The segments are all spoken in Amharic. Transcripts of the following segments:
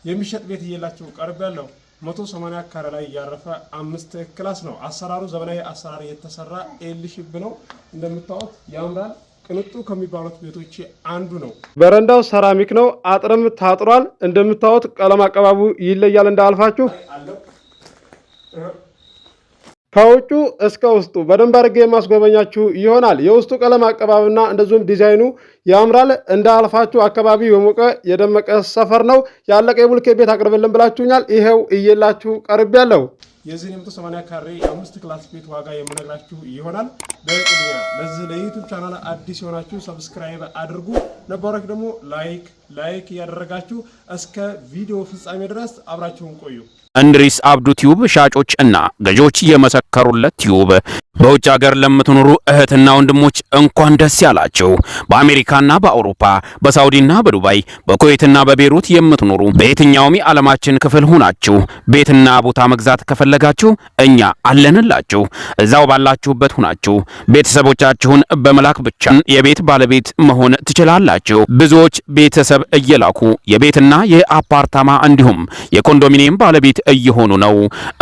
የሚሸጥ ቤት እየላችሁ ቀርብ ያለው 180 ካሬ ላይ ያረፈ 5 ክላስ ነው። አሰራሩ ዘመናዊ አሰራር የተሰራ ኤል ሼፕ ነው። እንደምታዩት ያምራል። ቅንጡ ከሚባሉት ቤቶች አንዱ ነው። በረንዳው ሰራሚክ ነው። አጥርም ታጥሯል። እንደምታዩት ቀለም አቀባቡ ይለያል እንዳልፋችሁ። ከውጩ እስከ ውስጡ በደንብ አድርጌ የማስጎበኛችሁ ይሆናል። የውስጡ ቀለም አቀባብና እንደዚሁም ዲዛይኑ ያምራል። እንዳልፋችሁ አካባቢው የሞቀ የደመቀ ሰፈር ነው። ያለቀ የቡልኬ ቤት አቅርብልን ብላችሁኛል። ይሄው እየላችሁ ቀርቤያለሁ። የዚህ 180 ካሬ የ5 ክላስ ቤት ዋጋ የምነግራችሁ ይሆናል። በቅድሚያ ለዚህ ለዩቲዩብ ቻናል አዲስ የሆናችሁ ሰብስክራይብ አድርጉ። ነባሮች ደግሞ ላይክ እያደረጋችሁ እስከ ቪዲዮ ፍጻሜ ድረስ አብራችሁን ቆዩ። እንድሪስ አብዱ ቲዩብ ሻጮች እና ገዢዎች የመሰከሩለት ቲዩብ። በውጭ ሀገር ለምትኖሩ እህትና ወንድሞች እንኳን ደስ ያላችሁ። በአሜሪካና በአውሮፓ በሳውዲና በዱባይ በኩዌትና በቤሩት የምትኖሩ በየትኛውም የዓለማችን ክፍል ሁናችሁ ቤትና ቦታ መግዛት ከፈለጋችሁ እኛ አለንላችሁ። እዛው ባላችሁበት ሁናችሁ ቤተሰቦቻችሁን በመላክ ብቻ የቤት ባለቤት መሆን ትችላላችሁ። ብዙዎች ቤተሰብ እየላኩ የቤትና የአፓርታማ እንዲሁም የኮንዶሚኒየም ባለቤት እየሆኑ ነው።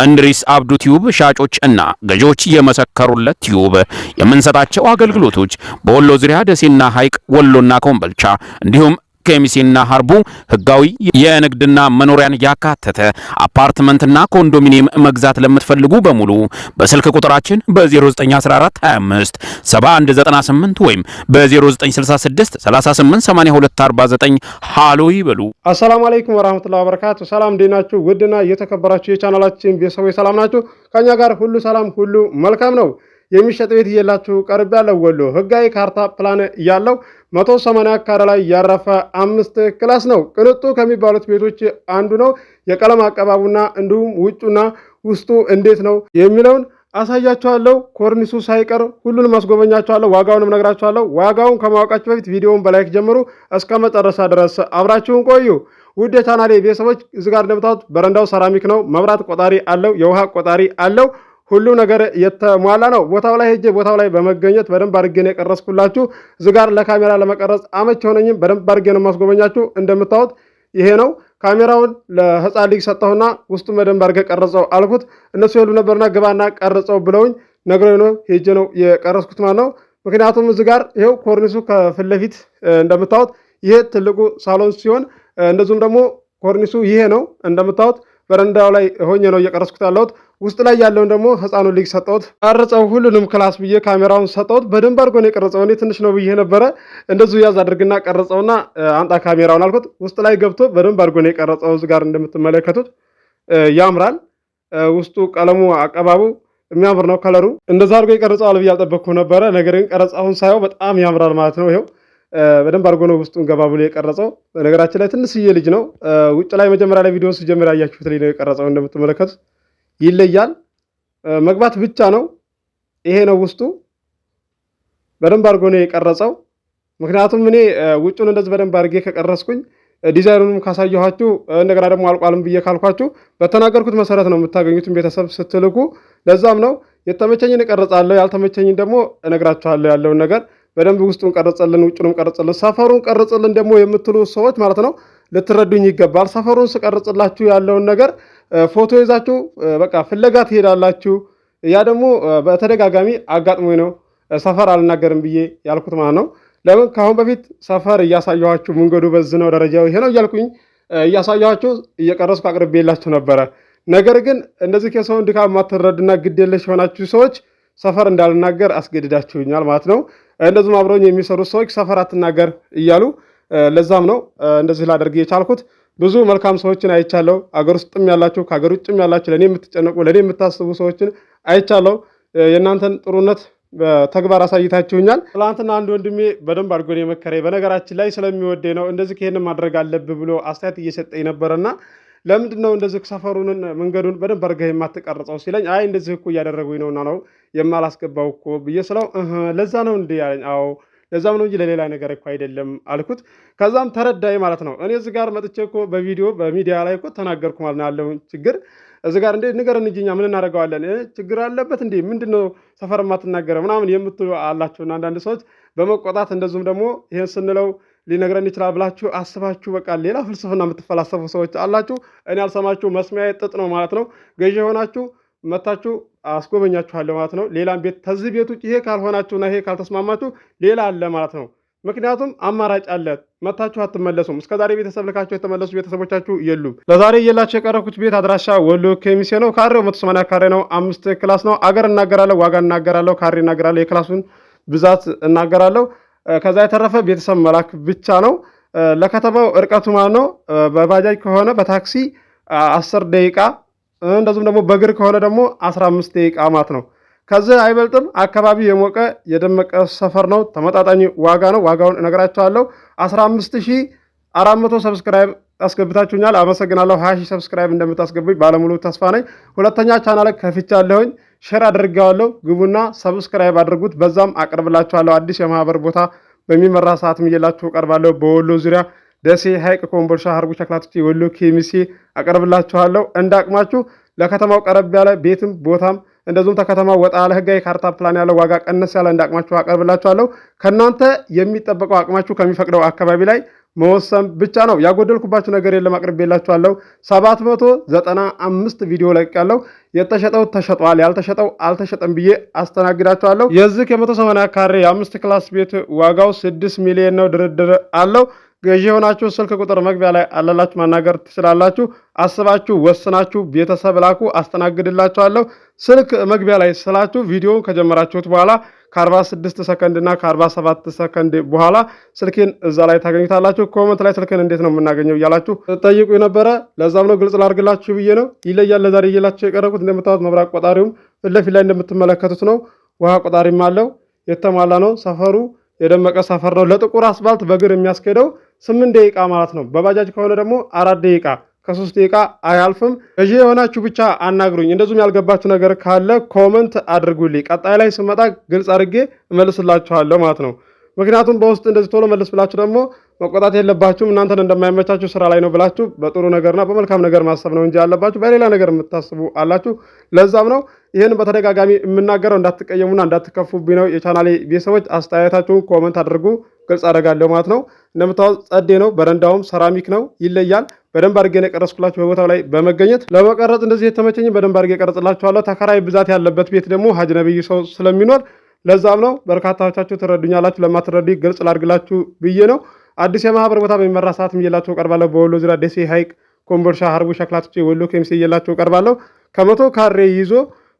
እንድሪስ አብዱ ቲዩብ ሻጮች እና ገዢዎች የመሰከሩለት ቲዩብ የምንሰጣቸው አገልግሎቶች በወሎ ዙሪያ ደሴና ሐይቅ፣ ወሎና ኮምቦልቻ እንዲሁም ከሚሴና ሀርቡ ህጋዊ የንግድና መኖሪያን ያካተተ አፓርትመንትና ኮንዶሚኒየም መግዛት ለምትፈልጉ በሙሉ በስልክ ቁጥራችን በ0914 25 7198 ወይም በ0966 388249 ሃሎ ይበሉ። አሰላሙ አለይኩም ወራህመቱላሂ ወበረካቱ። ሰላም እንዴት ናችሁ? ውድና እየተከበራችሁ የቻናላችን ቤተሰቦች ሰላም ናችሁ? ከኛ ጋር ሁሉ ሰላም ሁሉ መልካም ነው። የሚሸጥ ቤት እየላችሁ ቀርብ ያለው ወሎ ህጋዊ ካርታ ፕላን ያለው 180 ካሬ ላይ ያረፈ 5 ክላስ ነው። ቅንጡ ከሚባሉት ቤቶች አንዱ ነው። የቀለም አቀባቡና እንዲሁም ውጩና ውስጡ እንዴት ነው የሚለውን አሳያችኋለሁ። ኮርኒሱ ሳይቀር ሁሉንም አስጎበኛችኋለሁ። ዋጋውንም ነግራችኋለሁ። ዋጋውን ከማወቃችሁ በፊት ቪዲዮውን በላይክ ጀምሩ፣ እስከ መጨረሻ ድረስ አብራችሁን ቆዩ። ውድ የቻናሌ ቤተሰቦች እዚህ ጋር እንደምታዩት በረንዳው ሰራሚክ ነው። መብራት ቆጣሪ አለው፣ የውሃ ቆጣሪ አለው። ሁሉ ነገር የተሟላ ነው። ቦታው ላይ ሄጄ ቦታው ላይ በመገኘት በደንብ አድርጌ ነው የቀረስኩላችሁ። እዚህ ጋር ለካሜራ ለመቀረጽ አመች ሆነኝም በደንብ አድርጌ ነው ማስጎበኛችሁ። እንደምታዩት ይሄ ነው። ካሜራውን ለህፃን ልጅ ሰጠሁና ውስጡ በደንብ አድርጌ ቀርጸው አልኩት። እነሱ ይሉ ነበርና ግባና ቀርጸው ብለውኝ ነግረውኝ ነው ሄጄ ነው የቀረስኩት ማለት ነው። ምክንያቱም እዚህ ጋር ይሄው ኮርኒሱ ከፊት ለፊት እንደምታዩት ይሄ ትልቁ ሳሎን ሲሆን እንደዚሁም ደግሞ ኮርኒሱ ይሄ ነው እንደምታዩት። በረንዳው ላይ ሆኜ ነው እየቀረስኩት ያለሁት። ውስጥ ላይ ያለውን ደግሞ ህፃኑ ልጅ ሰጠሁት። ቀርጸው ሁሉንም ክላስ ብዬ ካሜራውን ሰጠሁት። በደንብ አድርጎ ነው የቀረጸው። እኔ ትንሽ ነው ብዬ ነበረ። እንደዚሁ ያዝ አድርግና ቀረጸውና አንጣ ካሜራውን አልኩት። ውስጥ ላይ ገብቶ በደንብ አድርጎ ነው የቀረጸው። እዚህ ጋር እንደምትመለከቱት ያምራል። ውስጡ ቀለሙ አቀባቡ የሚያምር ነው። ከለሩ እንደዛ አድርጎ የቀረጸዋል ብዬ አልጠበቅኩም ነበረ። ነገር ግን ቀረጻውን ሳየው በጣም ያምራል ማለት ነው። ይሄው በደንብ አድርጎ ነው ውስጡን ገባ ብሎ የቀረጸው። በነገራችን ላይ ትንሽዬ ልጅ ነው። ውጭ ላይ መጀመሪያ ላይ ቪዲዮውን ሲጀምር ያያችሁት ልጅ ነው የቀረጸው። እንደምትመለከቱት ይለያል። መግባት ብቻ ነው። ይሄ ነው ውስጡ። በደንብ አድርጎ ነው የቀረጸው። ምክንያቱም እኔ ውጩን እንደዚህ በደንብ አድርጌ ከቀረስኩኝ ዲዛይኑንም ካሳየኋችሁ እንደገና ደግሞ አልቋልም ብዬ ካልኳችሁ በተናገርኩት መሰረት ነው የምታገኙትን ቤተሰብ ስትልኩ። ለዛም ነው የተመቸኝን እቀርጻለሁ፣ ያልተመቸኝን ደግሞ እነግራችኋለሁ ያለውን ነገር። በደንብ ውስጡን ቀረጸልን፣ ውጩንም ቀረጸልን፣ ሰፈሩን ቀረጸልን ደግሞ የምትሉ ሰዎች ማለት ነው ልትረዱኝ ይገባል። ሰፈሩን ስቀርጽላችሁ ያለውን ነገር ፎቶ ይዛችሁ በቃ ፍለጋ ትሄዳላችሁ። ያ ደግሞ በተደጋጋሚ አጋጥሞኝ ነው ሰፈር አልናገርም ብዬ ያልኩት ማለት ነው። ለምን ከአሁን በፊት ሰፈር እያሳየኋችሁ መንገዱ በዚህ ነው ደረጃው ይሄ ነው እያልኩኝ እያሳየኋችሁ እየቀረስኩ አቅርቤላችሁ ነበረ። ነገር ግን እንደዚህ ከሰውን ድካም ማትረዱና ግድ የለሽ የሆናችሁ ሰዎች ሰፈር እንዳልናገር አስገድዳችሁኛል ማለት ነው። እንደዚሁም አብረውኝ የሚሰሩት ሰዎች ሰፈር አትናገር እያሉ ለዛም ነው እንደዚህ ላደርግ የቻልኩት። ብዙ መልካም ሰዎችን አይቻለሁ። አገር ውስጥም ያላችሁ ከአገር ውጭም ያላችሁ ለኔ የምትጨነቁ ለኔ የምታስቡ ሰዎችን አይቻለሁ። የእናንተን ጥሩነት በተግባር አሳይታችሁኛል። ትናንትና አንድ ወንድሜ በደንብ አድርጎ ነው የመከረኝ። በነገራችን ላይ ስለሚወደኝ ነው እንደዚህ ከሄን ማድረግ አለብህ ብሎ አስተያየት እየሰጠኝ ነበርና ለምንድን ነው እንደዚህ ሰፈሩን መንገዱን በደንብ አድርገህ የማትቀርጸው ሲለኝ አይ እንደዚህ እኮ እያደረጉኝ ነውና ነው የማላስገባው እኮ ብዬ ስለው ለዛ ነው እንዴ ያለኝ። አዎ ለዛም ነው እንጂ ለሌላ ነገር እኮ አይደለም አልኩት። ከዛም ተረዳይ ማለት ነው። እኔ እዚህ ጋር መጥቼ እኮ በቪዲዮ በሚዲያ ላይ እኮ ተናገርኩ ማለት ነው ያለውን ችግር እዚህ ጋር እንዴ ንገረን እንጂ እኛ ምን እናደርገዋለን? ችግር አለበት እንዴ ምንድነው ሰፈር ማትናገረው ምናምን የምትሉ አላችሁና አንዳንድ ሰዎች በመቆጣት እንደዚሁም ደግሞ ይሄን ስንለው ሊነግረን ይችላል ብላችሁ አስባችሁ በቃ ሌላ ፍልስፍና የምትፈላሰፉ ሰዎች አላችሁ። እኔ አልሰማችሁ፣ መስሚያዬ ጥጥ ነው ማለት ነው። ገዢ የሆናችሁ መታችሁ አስጎበኛችኋለሁ ማለት ነው። ሌላም ቤት ከዚህ ቤት ውጭ ይሄ ካልሆናችሁና ይሄ ካልተስማማችሁ ሌላ አለ ማለት ነው። ምክንያቱም አማራጭ አለ። መታችሁ አትመለሱም። እስከዛሬ ቤተሰብ ልካችሁ የተመለሱ ቤተሰቦቻችሁ የሉም። ለዛሬ እየላችሁ የቀረብኩት ቤት አድራሻ ወሎ ኬሚሴ ነው። ካሬው 180 ካሬ ነው። 5 ክላስ ነው። አገር እናገራለሁ፣ ዋጋ እናገራለሁ፣ ካሬ እናገራለሁ፣ የክላሱን ብዛት እናገራለሁ። ከዛ የተረፈ ቤተሰብ መላክ ብቻ ነው። ለከተማው እርቀቱ ማለት ነው በባጃጅ ከሆነ በታክሲ 10 ደቂቃ እንደዚሁም ደግሞ በእግር ከሆነ ደግሞ 15 ደቂቃ ማለት ነው። ከዚህ አይበልጥም። አካባቢው የሞቀ የደመቀ ሰፈር ነው። ተመጣጣኝ ዋጋ ነው። ዋጋውን እነግራቸዋለሁ። 15400 ሰብስክራይብ አስገብታችሁኛል። አመሰግናለሁ። 20,000 ሰብስክራይብ እንደምታስገቡኝ ባለሙሉ ተስፋ ነኝ። ሁለተኛ ቻናል ከፍቻለሁኝ፣ ሼር አድርጌዋለሁ። ግቡና ሰብስክራይብ አድርጉት። በዛም አቀርብላችኋለሁ። አዲስ የማህበር ቦታ በሚመራ ሰዓትም እየላችሁ ቀርባለሁ። በወሎ ዙሪያ ደሴ፣ ሐይቅ፣ ኮምቦልቻ፣ ሀርቡ፣ ሸክላቶች፣ ወሎ ኬሚሴ አቀርብላችኋለሁ። እንዳቅማችሁ ለከተማው ቀረብ ያለ ቤትም ቦታም እንደዚሁም ተከተማው ወጣ ያለ ህጋዊ ካርታ ፕላን ያለው ዋጋ ቀነስ ያለ እንዳቅማችሁ አቀርብላችኋለሁ። ከእናንተ የሚጠበቀው አቅማችሁ ከሚፈቅደው አካባቢ ላይ መወሰን ብቻ ነው። ያጎደልኩባችሁ ነገር የለም፣ አቅርቤላችኋለሁ። 795 ቪዲዮ ለቅቄያለሁ። የተሸጠው ተሸጧል፣ ያልተሸጠው አልተሸጠም ብዬ አስተናግዳችኋለሁ። የዚህ የ180 ካሬ የ5 ክላስ ቤት ዋጋው 6 ሚሊዮን ነው። ድርድር አለው። ገዢ የሆናችሁ ስልክ ቁጥር መግቢያ ላይ አለላችሁ፣ ማናገር ትችላላችሁ። አስባችሁ ወስናችሁ ቤተሰብ ላኩ፣ አስተናግድላችኋለሁ። ስልክ መግቢያ ላይ ስላችሁ ቪዲዮውን ከጀመራችሁት በኋላ ከ46 ሰከንድ እና ከ47 ሰከንድ በኋላ ስልኬን እዛ ላይ ታገኙታላችሁ። ኮመንት ላይ ስልክን እንዴት ነው የምናገኘው እያላችሁ ጠይቁ የነበረ፣ ለዛም ነው ግልጽ ላድርግላችሁ ብዬ ነው። ይለያል። ለዛሬ እየላችሁ የቀረብኩት እንደምታዩት መብራት ቆጣሪውም ፊት ለፊት ላይ እንደምትመለከቱት ነው። ውሃ ቆጣሪም አለው። የተሟላ ነው። ሰፈሩ የደመቀ ሰፈር ነው። ለጥቁር አስፋልት በእግር የሚያስኬደው 8 ደቂቃ ማለት ነው። በባጃጅ ከሆነ ደግሞ 4 ደቂቃ፣ ከ3 ደቂቃ አያልፍም። ገዢ የሆናችሁ ብቻ አናግሩኝ። እንደዚሁም ያልገባችሁ ነገር ካለ ኮመንት አድርጉልኝ። ቀጣይ ላይ ስመጣ ግልጽ አድርጌ እመልስላችኋለሁ ማለት ነው። ምክንያቱም በውስጥ እንደዚህ ቶሎ መልስ ብላችሁ ደግሞ መቆጣት የለባችሁም። እናንተን እንደማይመቻችሁ ስራ ላይ ነው ብላችሁ በጥሩ ነገርና በመልካም ነገር ማሰብ ነው እንጂ ያለባችሁ በሌላ ነገር የምታስቡ አላችሁ። ለዛም ነው ይህን በተደጋጋሚ የምናገረው። እንዳትቀየሙና እንዳትከፉብኝ ነው። የቻናሌ ቤተሰቦች አስተያየታችሁን ኮመንት አድርጉ፣ ግልጽ አደርጋለሁ ማለት ነው። እንደምታዩት ጸዴ ነው። በረንዳውም ሰራሚክ ነው፣ ይለያል። በደንብ አድርጌ ነው የቀረጽኩላችሁ በቦታው ላይ በመገኘት ለመቀረጽ እንደዚህ የተመቸኝ በደንብ አድርጌ ቀረጽላችኋለሁ። ተከራይ ብዛት ያለበት ቤት ደግሞ ሀጅ ነብይ ሰው ስለሚኖር ለዛም ነው በርካታዎቻችሁ ትረዱኛላችሁ። ለማትረዱ ግልጽ ላድርግላችሁ ብዬ ነው። አዲስ የማህበር ቦታ በሚመራ ሰዓት እየላችሁ ቀርባለሁ። በወሎ ዙሪያ ደሴ፣ ሐይቅ፣ ኮምቦልቻ፣ ሀርቡ፣ ሸክላቶች፣ ወሎ ኬሚሴ እየላችሁ ቀርባለሁ። ከ100 ካሬ ይዞ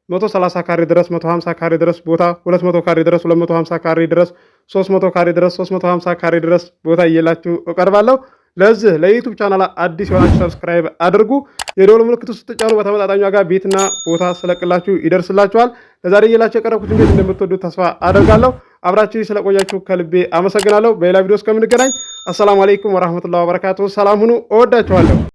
130 ካሬ ድረስ 150 ካሬ ድረስ ቦታ 200 ካሬ ድረስ 250 ካሬ ድረስ 300 ካሬ ድረስ 350 ካሬ ድረስ ቦታ እየላችሁ ቀርባለሁ። ለዚህ ለዩቲዩብ ቻናል አዲስ የሆናችሁ ሰብስክራይብ አድርጉ። የደወል ምልክቱ ስትጫኑ በተመጣጣኝ ዋጋ ቤትና ቦታ ስለቅላችሁ ይደርስላችኋል። ለዛሬ እየላችሁ የቀረብኩትን ቤት እንደምትወዱት ተስፋ አደርጋለሁ። አብራችሁ ስለቆያችሁ ከልቤ አመሰግናለሁ። በሌላ ቪዲዮ እስከምንገናኝ አሰላሙ አለይኩም ወራህመቱላሂ ወበረካቱሁ። ሰላም ሁኑ። እወዳችኋለሁ።